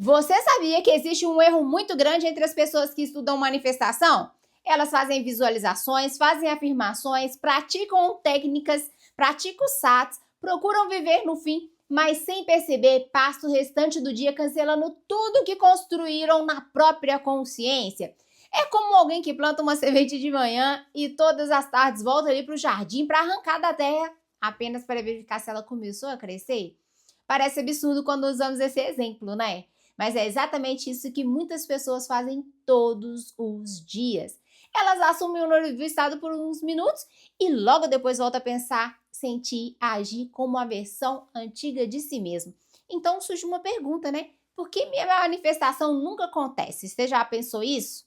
Você sabia que existe um erro muito grande entre as pessoas que estudam manifestação? Elas fazem visualizações, fazem afirmações, praticam técnicas, praticam SATs, procuram viver no fim, mas sem perceber, passa o restante do dia cancelando tudo que construíram na própria consciência. É como alguém que planta uma semente de manhã e todas as tardes volta ali para o jardim para arrancar da terra, apenas para verificar se ela começou a crescer. Parece absurdo quando usamos esse exemplo, né? Mas é exatamente isso que muitas pessoas fazem todos os dias. Elas assumem o novo estado por uns minutos e logo depois voltam a pensar, sentir, agir como a versão antiga de si mesmo. Então surge uma pergunta, né? Por que minha manifestação nunca acontece? Você já pensou isso?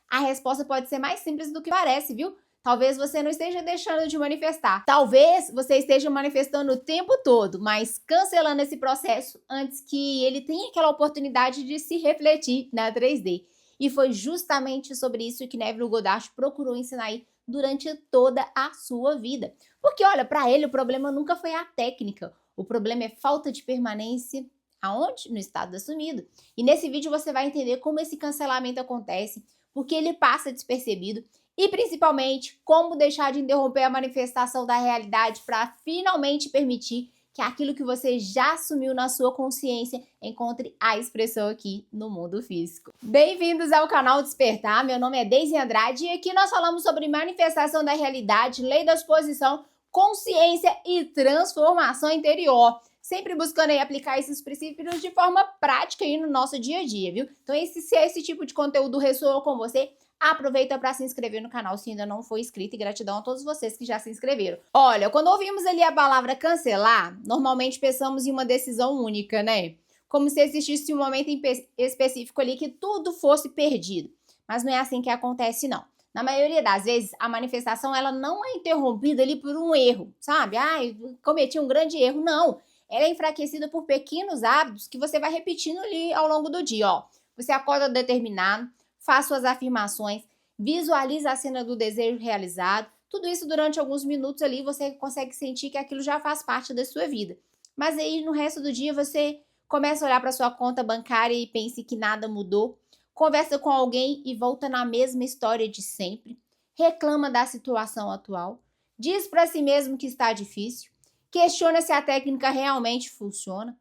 A resposta pode ser mais simples do que parece, viu? Talvez você não esteja deixando de manifestar. Talvez você esteja manifestando o tempo todo, mas cancelando esse processo antes que ele tenha aquela oportunidade de se refletir na 3D. E foi justamente sobre isso que Neville Goddard procurou ensinar aí durante toda a sua vida. Porque, olha, para ele o problema nunca foi a técnica. O problema é falta de permanência. Aonde? No estado assumido. E nesse vídeo você vai entender como esse cancelamento acontece, porque ele passa despercebido e principalmente como deixar de interromper a manifestação da realidade para finalmente permitir que aquilo que você já assumiu na sua consciência encontre a expressão aqui no mundo físico. Bem-vindos ao canal Despertar, meu nome é Deise Andrade e aqui nós falamos sobre manifestação da realidade, lei da exposição, consciência e transformação interior. Sempre buscando aí aplicar esses princípios de forma prática aí no nosso dia a dia, viu? Então, se esse tipo de conteúdo ressoou com você, aproveita para se inscrever no canal se ainda não for inscrito e gratidão a todos vocês que já se inscreveram. Olha, quando ouvimos ali a palavra cancelar, normalmente pensamos em uma decisão única, né? Como se existisse um momento específico ali que tudo fosse perdido. Mas não é assim que acontece, não. Na maioria das vezes, a manifestação ela não é interrompida ali por um erro, sabe? Ai, cometi um grande erro. Não. Ela é enfraquecida por pequenos hábitos que você vai repetindo ali ao longo do dia, ó. Você acorda determinado, faz suas afirmações, visualiza a cena do desejo realizado. Tudo isso durante alguns minutos ali você consegue sentir que aquilo já faz parte da sua vida. Mas aí no resto do dia você começa a olhar para sua conta bancária e pense que nada mudou. Conversa com alguém e volta na mesma história de sempre. Reclama da situação atual. Diz para si mesmo que está difícil. Questiona se a técnica realmente funciona.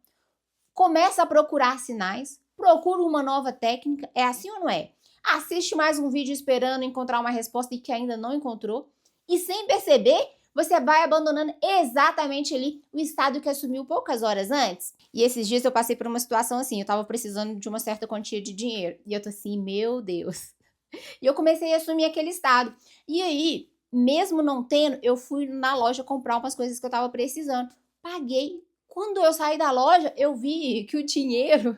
Começa a procurar sinais. Procura uma nova técnica. É assim ou não é? Assiste mais um vídeo esperando encontrar uma resposta e que ainda não encontrou. E sem perceber, você vai abandonando exatamente ali o estado que assumiu poucas horas antes. E esses dias eu passei por uma situação assim, eu tava precisando de uma certa quantia de dinheiro. E eu tô assim, meu Deus. E eu comecei a assumir aquele estado. E aí, mesmo não tendo, eu fui na loja comprar umas coisas que eu tava precisando. Paguei. Quando eu saí da loja, eu vi que o dinheiro,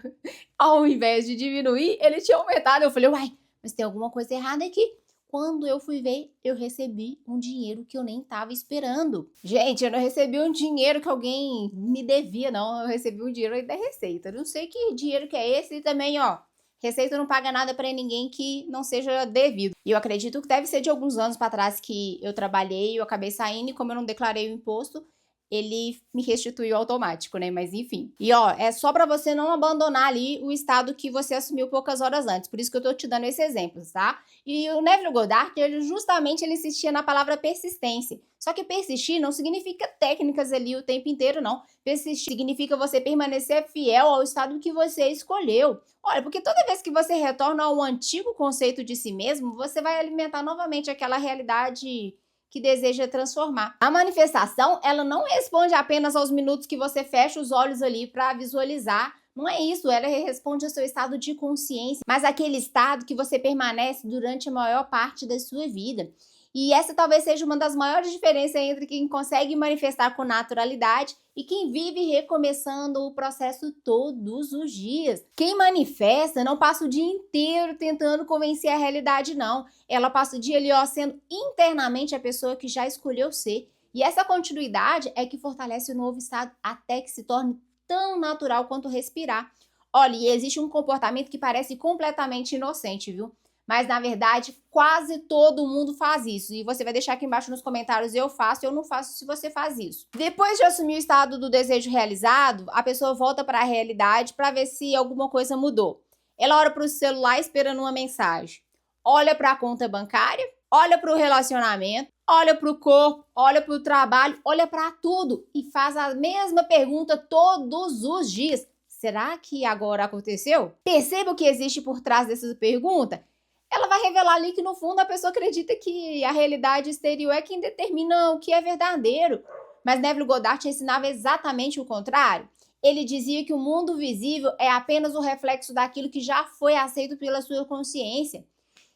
ao invés de diminuir, ele tinha aumentado. Eu falei, uai, mas tem alguma coisa errada aqui. Quando eu fui ver, eu recebi um dinheiro que eu nem tava esperando. Gente, eu não recebi um dinheiro que alguém me devia, não. Eu recebi um dinheiro aí da Receita. Eu não sei que dinheiro que é esse e também, ó, Receita não paga nada para ninguém que não seja devido. E eu acredito que deve ser de alguns anos para trás que eu trabalhei, eu acabei saindo e como eu não declarei o imposto, ele me restituiu automático, né? Mas enfim. E ó, é só para você não abandonar ali o estado que você assumiu poucas horas antes. Por isso que eu tô te dando esse exemplo, tá? E o Neville Goddard, ele justamente ele insistia na palavra persistência. Só que persistir não significa técnicas ali o tempo inteiro, não. Persistir significa você permanecer fiel ao estado que você escolheu. Olha, porque toda vez que você retorna ao antigo conceito de si mesmo, você vai alimentar novamente aquela realidade que deseja transformar. A manifestação, ela não responde apenas aos minutos que você fecha os olhos ali para visualizar. Não é isso, ela responde ao seu estado de consciência, mas aquele estado que você permanece durante a maior parte da sua vida. E essa talvez seja uma das maiores diferenças entre quem consegue manifestar com naturalidade e quem vive recomeçando o processo todos os dias. Quem manifesta não passa o dia inteiro tentando convencer a realidade, não. Ela passa o dia ali, ó, sendo internamente a pessoa que já escolheu ser. E essa continuidade é que fortalece o novo estado até que se torne tão natural quanto respirar. Olha, e existe um comportamento que parece completamente inocente, viu? Mas, na verdade, quase todo mundo faz isso. E você vai deixar aqui embaixo nos comentários, eu faço, eu não faço, se você faz isso. Depois de assumir o estado do desejo realizado, a pessoa volta para a realidade para ver se alguma coisa mudou. Ela olha para o celular esperando uma mensagem. Olha para a conta bancária, olha para o relacionamento, olha para o corpo, olha para o trabalho, olha para tudo e faz a mesma pergunta todos os dias. Será que agora aconteceu? Perceba o que existe por trás dessa pergunta. Ela vai revelar ali que, no fundo, a pessoa acredita que a realidade exterior é quem determina o que é verdadeiro. Mas Neville Goddard ensinava exatamente o contrário. Ele dizia que o mundo visível é apenas o reflexo daquilo que já foi aceito pela sua consciência.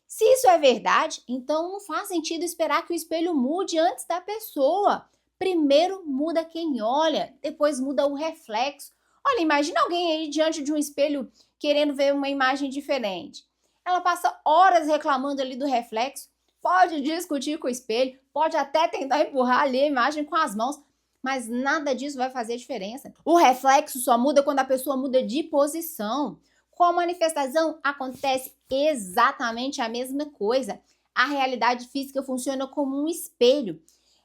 Se isso é verdade, então não faz sentido esperar que o espelho mude antes da pessoa. Primeiro muda quem olha, depois muda o reflexo. Olha, imagina alguém aí diante de um espelho querendo ver uma imagem diferente. Ela passa horas reclamando ali do reflexo, pode discutir com o espelho, pode até tentar empurrar ali a imagem com as mãos, mas nada disso vai fazer diferença. O reflexo só muda quando a pessoa muda de posição. Com a manifestação acontece exatamente a mesma coisa. A realidade física funciona como um espelho.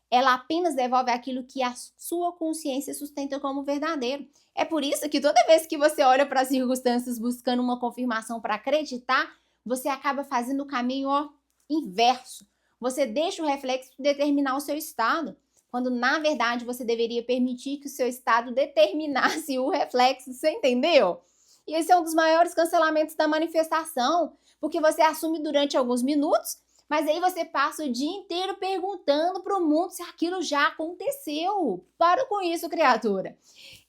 Ela apenas devolve aquilo que a sua consciência sustenta como verdadeiro. É por isso que toda vez que você olha para as circunstâncias buscando uma confirmação para acreditar, você acaba fazendo o caminho inverso. Você deixa o reflexo determinar o seu estado, quando na verdade você deveria permitir que o seu estado determinasse o reflexo, você entendeu? E esse é um dos maiores cancelamentos da manifestação, porque você assume durante alguns minutos, mas aí você passa o dia inteiro perguntando para o mundo se aquilo já aconteceu. Para com isso, criatura.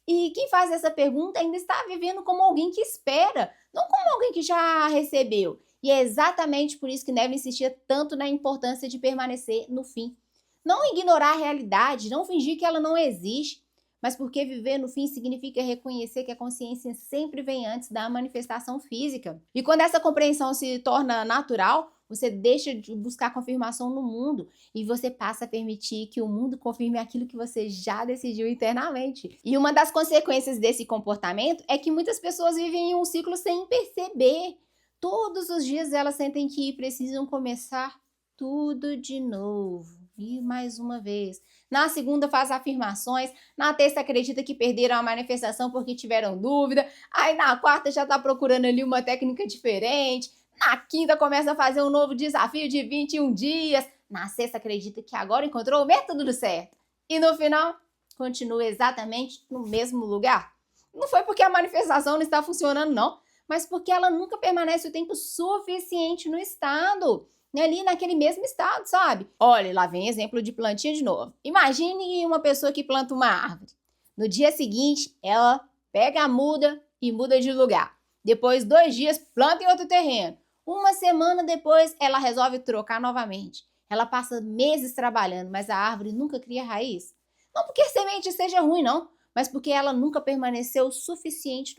E quem faz essa pergunta ainda está vivendo como alguém que espera, não como alguém que já recebeu. E é exatamente por isso que Neville insistia tanto na importância de permanecer no fim. Não ignorar a realidade, não fingir que ela não existe, mas porque viver no fim significa reconhecer que a consciência sempre vem antes da manifestação física. E quando essa compreensão se torna natural, você deixa de buscar confirmação no mundo e você passa a permitir que o mundo confirme aquilo que você já decidiu internamente. E uma das consequências desse comportamento é que muitas pessoas vivem em um ciclo sem perceber. Todos os dias elas sentem que precisam começar tudo de novo. E mais uma vez. Na segunda faz afirmações, na terça acredita que perderam a manifestação porque tiveram dúvida, aí na quarta já está procurando ali uma técnica diferente, na quinta começa a fazer um novo desafio de 21 dias, na sexta acredita que agora encontrou o método do certo. E no final, continua exatamente no mesmo lugar. Não foi porque a manifestação não está funcionando, não, mas porque ela nunca permanece o tempo suficiente no estado. Ali naquele mesmo estado, sabe? Olha, lá vem exemplo de plantinha de novo. Imagine uma pessoa que planta uma árvore. No dia seguinte, ela pega a muda e muda de lugar. Depois, 2 dias, planta em outro terreno. Uma semana depois, ela resolve trocar novamente. Ela passa meses trabalhando, mas a árvore nunca cria raiz. Não porque a semente seja ruim, não, mas porque ela nunca permaneceu o suficiente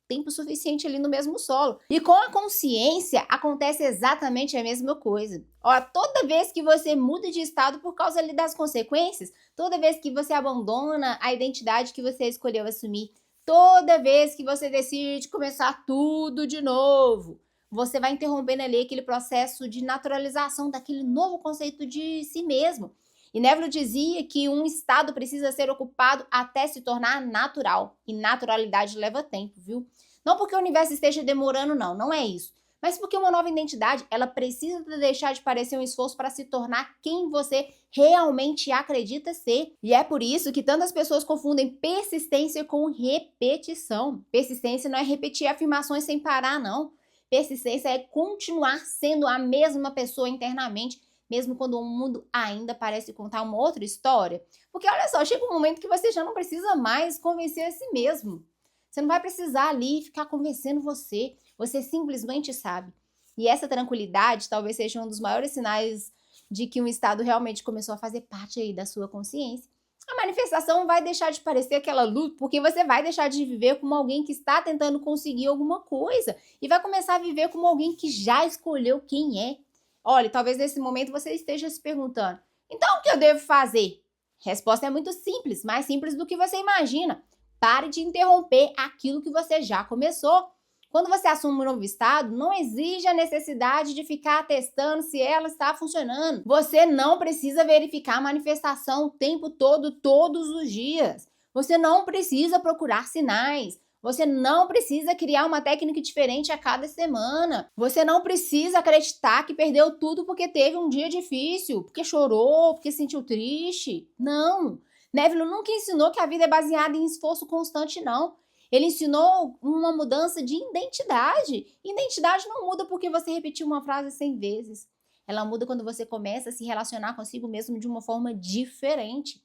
tempo suficiente ali no mesmo solo. E com a consciência acontece exatamente a mesma coisa. Ó, toda vez que você muda de estado por causa ali das consequências, toda vez que você abandona a identidade que você escolheu assumir, toda vez que você decide começar tudo de novo, você vai interrompendo ali aquele processo de naturalização daquele novo conceito de si mesmo. E Neville dizia que um estado precisa ser ocupado até se tornar natural. E naturalidade leva tempo, viu? Não porque o universo esteja demorando, não é isso. Mas porque uma nova identidade, ela precisa deixar de parecer um esforço para se tornar quem você realmente acredita ser. E é por isso que tantas pessoas confundem persistência com repetição. Persistência não é repetir afirmações sem parar, não. Persistência é continuar sendo a mesma pessoa internamente, mesmo quando o mundo ainda parece contar uma outra história. Porque olha só, chega um momento que você já não precisa mais convencer a si mesmo. Você não vai precisar ali ficar convencendo você. Você simplesmente sabe. E essa tranquilidade talvez seja um dos maiores sinais de que um estado realmente começou a fazer parte aí da sua consciência. A manifestação vai deixar de parecer aquela luta, porque você vai deixar de viver como alguém que está tentando conseguir alguma coisa e vai começar a viver como alguém que já escolheu quem é. Olha, talvez nesse momento você esteja se perguntando, então o que eu devo fazer? Resposta é muito simples, mais simples do que você imagina. Pare de interromper aquilo que você já começou. Quando você assume um novo estado, não exige a necessidade de ficar testando se ela está funcionando. Você não precisa verificar a manifestação o tempo todo, todos os dias. Você não precisa procurar sinais. Você não precisa criar uma técnica diferente a cada semana. Você não precisa acreditar que perdeu tudo porque teve um dia difícil, porque chorou, porque se sentiu triste. Não. Neville nunca ensinou que a vida é baseada em esforço constante, não. Ele ensinou uma mudança de identidade. Identidade não muda porque você repetiu uma frase 100 vezes. Ela muda quando você começa a se relacionar consigo mesmo de uma forma diferente.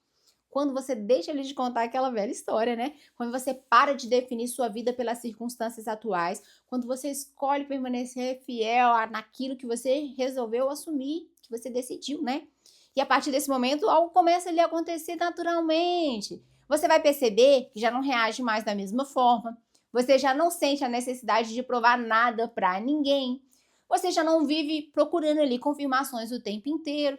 Quando você deixa ele de contar aquela velha história, né? Quando você para de definir sua vida pelas circunstâncias atuais. Quando você escolhe permanecer fiel naquilo que você resolveu assumir, que você decidiu, né? E a partir desse momento, algo começa a lhe acontecer naturalmente. Você vai perceber que já não reage mais da mesma forma. Você já não sente a necessidade de provar nada para ninguém. Você já não vive procurando ali confirmações o tempo inteiro.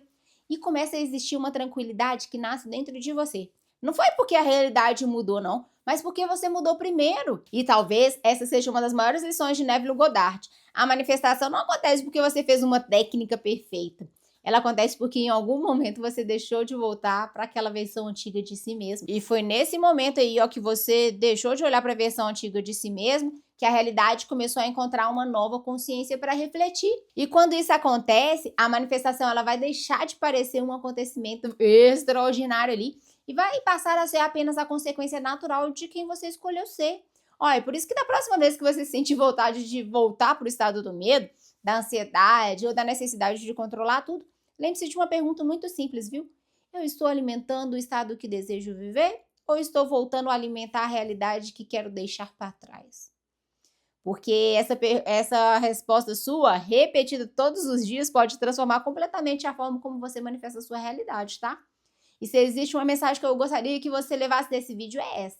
E começa a existir uma tranquilidade que nasce dentro de você. Não foi porque a realidade mudou, não, mas porque você mudou primeiro. E talvez essa seja uma das maiores lições de Neville Goddard. A manifestação não acontece porque você fez uma técnica perfeita. Ela acontece porque em algum momento você deixou de voltar para aquela versão antiga de si mesmo. E foi nesse momento aí, ó, que você deixou de olhar para a versão antiga de si mesmo, que a realidade começou a encontrar uma nova consciência para refletir. E quando isso acontece, a manifestação ela vai deixar de parecer um acontecimento extraordinário ali e vai passar a ser apenas a consequência natural de quem você escolheu ser. Olha, por isso que da próxima vez que você sente vontade de voltar para o estado do medo, da ansiedade ou da necessidade de controlar tudo, lembre-se de uma pergunta muito simples, viu? Eu estou alimentando o estado que desejo viver ou estou voltando a alimentar a realidade que quero deixar para trás? Porque essa resposta sua, repetida todos os dias, pode transformar completamente a forma como você manifesta a sua realidade, tá? E se existe uma mensagem que eu gostaria que você levasse desse vídeo é essa.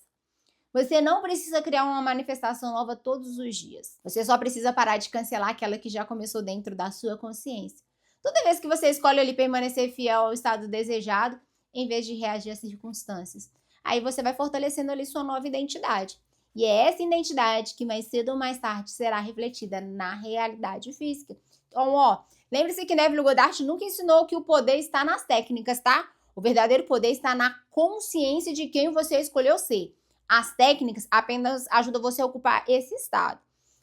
Você não precisa criar uma manifestação nova todos os dias. Você só precisa parar de cancelar aquela que já começou dentro da sua consciência. Toda vez que você escolhe ali permanecer fiel ao estado desejado, em vez de reagir às circunstâncias, aí você vai fortalecendo ali sua nova identidade. E é essa identidade que mais cedo ou mais tarde será refletida na realidade física. Então, ó, lembre-se que Neville Goddard nunca ensinou que o poder está nas técnicas, tá? O verdadeiro poder está na consciência de quem você escolheu ser. As técnicas apenas ajudam você a ocupar esse estado,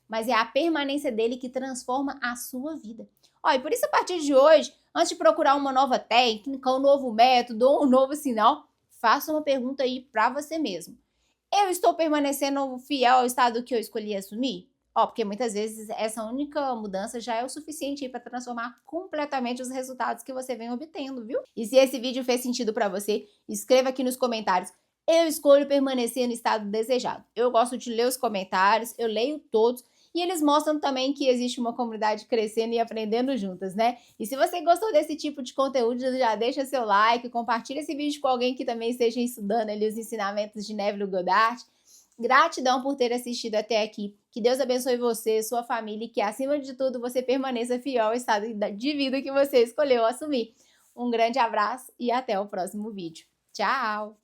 mas é a permanência dele que transforma a sua vida. Ó, e por isso, a partir de hoje, antes de procurar uma nova técnica, um novo método ou um novo sinal, faça uma pergunta aí para você mesmo. Eu estou permanecendo fiel ao estado que eu escolhi assumir? Ó, porque muitas vezes essa única mudança já é o suficiente para transformar completamente os resultados que você vem obtendo, viu? E se esse vídeo fez sentido para você, escreva aqui nos comentários. Eu escolho permanecer no estado desejado. Eu gosto de ler os comentários, eu leio todos. E eles mostram também que existe uma comunidade crescendo e aprendendo juntas, né? E se você gostou desse tipo de conteúdo, já deixa seu like, compartilha esse vídeo com alguém que também esteja estudando ali os ensinamentos de Neville Goddard. Gratidão por ter assistido até aqui. Que Deus abençoe você, sua família e que, acima de tudo, você permaneça fiel ao estado de vida que você escolheu assumir. Um grande abraço e até o próximo vídeo. Tchau!